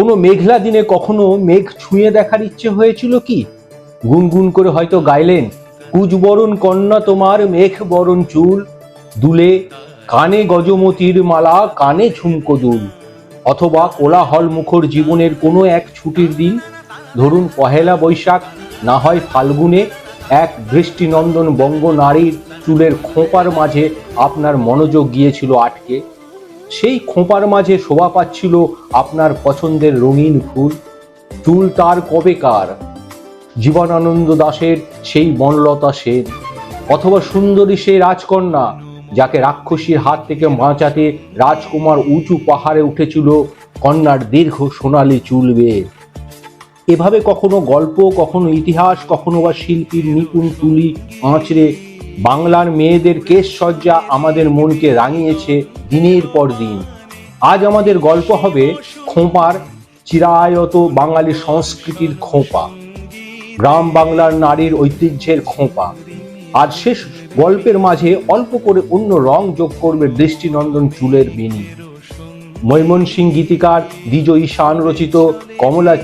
কোনো মেঘলা দিনে কখনো মেঘ ছুঁয়ে দেখার ইচ্ছে হয়েছিল কি? গুনগুন করে হয়তো গাইলেন, কুচবরণ কন্যা তোমার মেঘ বরণ চুল, দুলে কানে গজমতির মালা, কানে ঝুমকো দুল। অথবা কোলাহল মুখর জীবনের কোনো এক ছুটির দিন, ধরুন পহেলা বৈশাখ, না হয় ফাল্গুনে, এক দৃষ্টিনন্দন বঙ্গ নারীর চুলের খোঁপার মাঝে আপনার মনোযোগ গিয়েছিল আটকে। সেই খোঁপার মাঝে শোভা পাচ্ছিল আপনার পছন্দের রঙিন ফুল। চুল তার কবেকার, জীবনানন্দ দাশের সেই বনলতা সেন, অথবা সুন্দরী সেই রাজকন্যা যাকে রাক্ষসীর হাত থেকে বাঁচাতে রাজকুমার উঁচু পাহাড়ে উঠেছিল কন্যার দীর্ঘ সোনালি চুল বেয়ে। এভাবে কখনো গল্প, কখনো ইতিহাস, কখনো বা শিল্পীর নিপুণ তুলি আঁচড়ে বাংলার মেয়েদের কেশসজ্জা আমাদের মনকে রাঙিয়েছে দিনের পর দিন। আজ আমাদের গল্প হবে খোঁপার, চিরায়ত বাঙালি সংস্কৃতির খোঁপা, গ্রাম বাংলার নারীর ঐতিহ্যের খোঁপা। আর শেষ গল্পের মাঝে অল্প করে অন্য রং যোগ করবে দৃষ্টিনন্দন চুলের বেনি। ময়মনসিংহ গীতিকার দ্বিজ ঈশান রচিত কমলা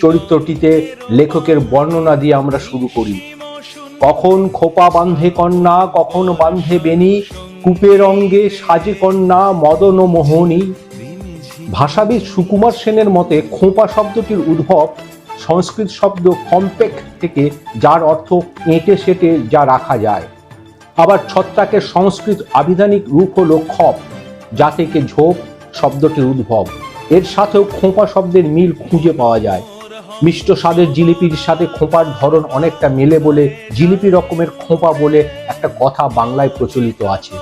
চরিত্রটিতে লেখকের বর্ণনা দিয়ে আমরা শুরু করি। কখন খোপা বাঁধে কন্যা, কখন বাঁধে বেনি, কূপের অঙ্গে সাজে কন্যা মদন মোহনী। ভাষাবিদ সুকুমার সেনের মতে খোঁপা শব্দটির উদ্ভব সংস্কৃত শব্দ কম্পেক্ট থেকে, যার অর্থ এঁটে সেটে যা রাখা যায়। আবার ছত্রাকের সংস্কৃত আবিধানিক রূপ হলো খপ, যা থেকে ঝোপ শব্দটির উদ্ভব। এর সাথেও খোঁপা শব্দের মিল খুঁজে পাওয়া যায়। মিষ্ট স্বাদের জিলিপির সাথে খোঁপার ধরন অনেকটা মেলে বলে জিলিপি রকমের খোঁপা বলে একটা কথা বাংলায় প্রচলিত আছে।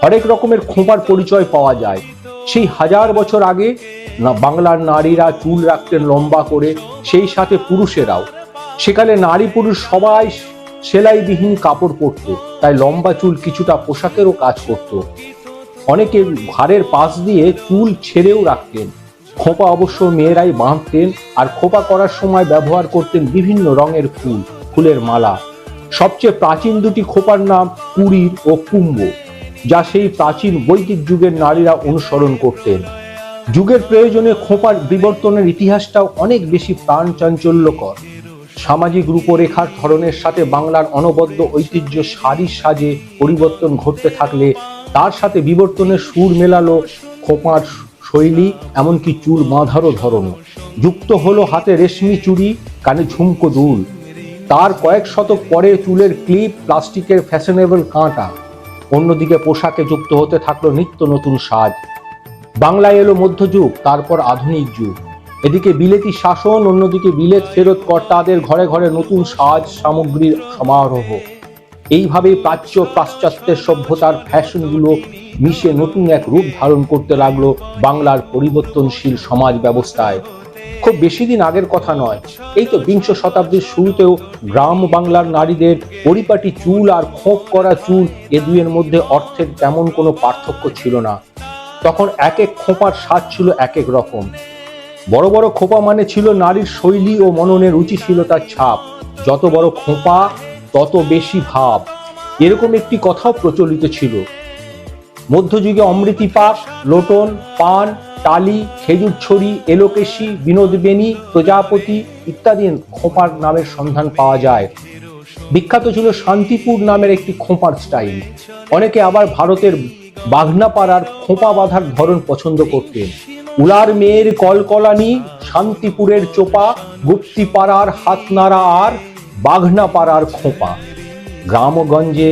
হরেক রকমের খোঁপার পরিচয় পাওয়া যায়। সেই 1000 বছর আগে বাংলার নারীরা চুল রাখতেন লম্বা করে, সেই সাথে পুরুষেরাও। সেকালে নারী পুরুষ সবাই সেলাইবিহীন কাপড় পরত, তাই লম্বা চুল কিছুটা পোশাকেরও কাজ করত। অনেকে ঘাড়ের পাশ দিয়ে চুল ছেড়েও রাখতেন। খোঁপা অবশ্য মেয়েরাই বাঁধতেন, আর খোঁপা করার সময় ব্যবহার করতেন বিভিন্ন রঙের ফুল, ফুলের মালা। সবচেয়ে প্রাচীন দুটি খোঁপার নাম কুড়ির ও কুম্ভ, যা সেই প্রাচীন বৈদিক যুগের নারীরা অনুসরণ করতেন। যুগের প্রয়োজনে খোঁপার বিবর্তনের ইতিহাসটাও অনেক বেশি প্রাণ চাঞ্চল্যকর। সামাজিক রূপরেখার ধরনের সাথে বাংলার অনবদ্য ঐতিহ্য সারির সাজে পরিবর্তন ঘটতে থাকলে তার সাথে বিবর্তনের সুর মেলালো খোঁপার শৈলী, এমনকি চুল বাঁধারও ধরনও। যুক্ত হলো হাতে রেশমি চুড়ি, কানে ঝুমকো দুল। তার কয়েক শতক পরে চুলের ক্লিপ, প্লাস্টিকের ফ্যাশনেবল কাঁটা। অন্যদিকে পোশাকে যুক্ত হতে থাকলো নিত্য নতুন সাজ। বাংলায় এলো মধ্যযুগ, তারপর আধুনিক যুগ। এদিকে বিলেতি শাসন, অন্যদিকে বিলেত ফেরত কর্তাদের ঘরে ঘরে নতুন সাজ সামগ্রীর সমারোহ। এইভাবেই প্রাচ্য পাশ্চাত্যের সভ্যতার ফ্যাশনগুলো মিশে নতুন এক রূপ ধারণ করতে লাগলো বাংলার পরিবর্তনশীল সমাজ ব্যবস্থায়। খুব বেশি দিন আগের কথা নয়, এই তো 20 শতাব্দীর শুরুতেও গ্রাম বাংলার নারীদের পরিপাটি চুল আর খোঁপ করা চুল, এ দুয়ের মধ্যে অর্থের তেমন কোনো পার্থক্য ছিল না। তখন এক এক খোঁপার স্বাদ ছিল এক এক রকম। বড় বড় খোঁপা মানে ছিল নারীর শৈলী ও মননের রুচিশীলতার ছাপ। যত বড় খোঁপা তত বেশি ভাব, এরকম একটি কথাও প্রচলিত ছিল। মধ্যযুগে অমৃতিপাক, লোটন, পান, টালি, খেজুর ছড়ি, এলোকেশি, বিনোদবেনী, প্রজাপতি ইত্যাদি খোঁপার নামের সন্ধান পাওয়া যায়। বিখ্যাত ছিল শান্তিপুর নামের একটি খোঁপার স্টাইল। অনেকে আবার ভারতের বাঘনাপাড়ার খোঁপা বাঁধার ধরন পছন্দ করতেন। উলার মেয়ের কলকলানি, শান্তিপুরের চোপা, গুপ্তিপাড়ার হাতনাড়া আর বাঘনাপাড়ার খোঁপা। গ্রামগঞ্জে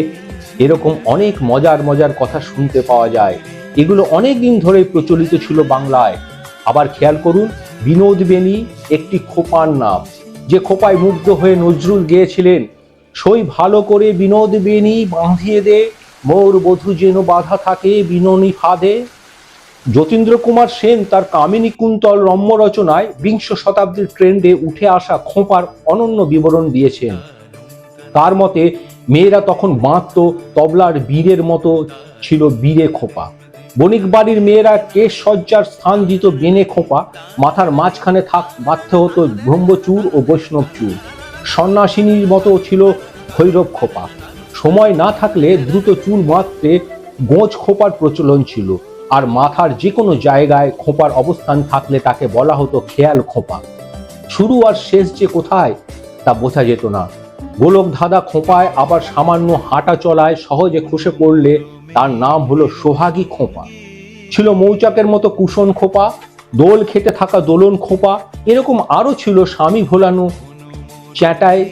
এরকম অনেক মজার মজার কথা শুনতে পাওয়া যায়। এগুলো অনেক দিন ধরেই প্রচলিত ছিল বাংলায়। আবার খেয়াল করুন, বিনোদবেনী একটি খোঁপার নাম, যে খোঁপায় মুগ্ধ হয়ে নজরুল গেয়েছিলেন, সই ভালো করে বিনোদবেনী বাঁধিয়ে দে, মোর বধূ যেন বাধা থাকে বিননী ফাঁদে। যতীন্দ্র কুমার সেন তার কামিনী কুন্তল রম্য রচনায় 20 শতাব্দীর ট্রেন্ডে উঠে আসা খোঁপার অনন্য বিবরণ দিয়েছেন। তার মতে মেয়েরা তখন বাঁধত তবলার বীরের মতো ছিল বীরে খোঁপা। বণিক বাড়ির মেয়েরা কেশ সজ্জার স্থান দিত বেনে খোঁপা। মাথার মাঝখানে বাঁধতে হতো ব্রহ্মচূড় ও বৈষ্ণব চূড়। সন্ন্যাসিনীর মতো ছিল ভৈরব খোঁপা। সময় না থাকলে দ্রুত চুল বাঁধতে গোঁজ খোঁপার প্রচলন ছিল। আর মাথার যে কোনো জায়গায় খোঁপার অবস্থান থাকলে তাকে বলা হতো খেয়াল খোঁপা। শুরু আর শেষ যে কোথায় তা বোঝা যেত না। গোলক ধাঁধা খোঁপায় আবার সামান্য হাঁটা চলায় সহজে খসে পড়লে তার নাম হলো সোহাগী খোঁপা। ছিল মৌচাকের মতো কুশন খোঁপা, দোল খেতে থাকা দোলন খোঁপা, এরকম আরো ছিল স্বামী ভোলানো, চ্যাটাই,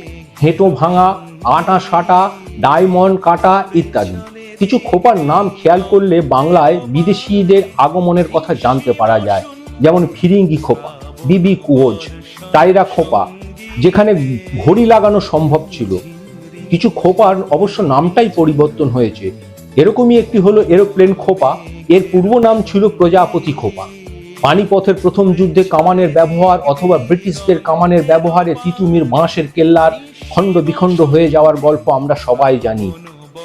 হেঁটো ভাঙা, আটা সাটা, ডায়মন্ড কাটা ইত্যাদি। কিছু খোঁপার নাম খেয়াল করলে বাংলায় বিদেশিদের আগমনের কথা জানতে পারা যায়। যেমন ফিরিঙ্গি খোঁপা, বিবি কুয়োজ, টাইরা খোঁপা, যেখানে ঘড়ি লাগানো সম্ভব ছিল। কিছু খোঁপার অবশ্য নামটাই পরিবর্তন হয়েছে। এরকমই একটি হলো এরোপ্লেন খোঁপা, এর পূর্ব নাম ছিল প্রজাপতি খোঁপা। পানিপথের প্রথম যুদ্ধে কামানের ব্যবহার অথবা ব্রিটিশদের কামানের ব্যবহারে তিতুমির বাঁশের কেল্লার খণ্ড বিখণ্ড হয়ে যাওয়ার গল্প আমরা সবাই জানি।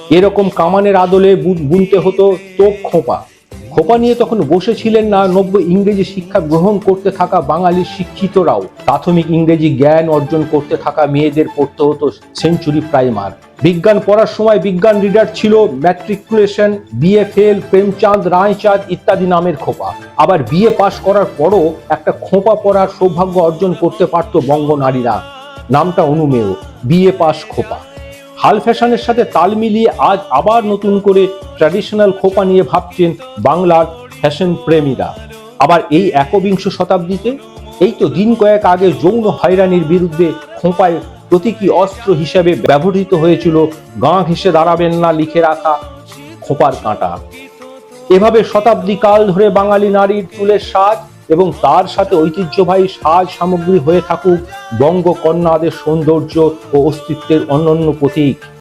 এরকম কামানের আদলে বুনতে হতো তোপ খোঁপা। খোঁপা নিয়ে তখন বসেছিলেন না নব্য ইংরেজি শিক্ষা গ্রহণ করতে থাকা বাঙালি শিক্ষিতরাও। প্রাথমিক ইংরেজি জ্ঞান অর্জন করতে থাকা মেয়েদের পড়তে হতো সেঞ্চুরি প্রাইমার। বিজ্ঞান পড়ার সময় বিজ্ঞান রিডার ছিল matriculation, BA fail, Premchand, Raichand ইত্যাদি নামের খোঁপা। আবার বিএ পাশ করার পরও একটা খোঁপা পড়ার সৌভাগ্য অর্জন করতে পারত বঙ্গ নারীরা। নামটা অনুমেয়, বিএ পাশ খোঁপা। হাল ফ্যাশনের সাথে তাল মিলিয়ে আজ আবার নতুন করে ট্র্যাডিশনাল খোঁপা নিয়ে ভাবছেন বাংলার ফ্যাশন প্রেমীরা। আবার এই একবিংশ শতাব্দীতে এই তো দিন কয়েক আগে যৌন হয়রানির বিরুদ্ধে খোঁপায় প্রতীকী অস্ত্র হিসেবে ব্যবহৃত হয়েছিল গাঁ ঘেঁষে দাঁড়াবেন না লিখে রাখা খোঁপার কাঁটা। এভাবে শতাব্দী কাল ধরে বাঙালি নারীর চুলের সাজ এবং তার সাথে ঐতিহ্যবাহী সাজ সামগ্রী হয়ে থাকুক বঙ্গকন্যাদের সৌন্দর্য ও অস্তিত্বের অনন্য প্রতীক।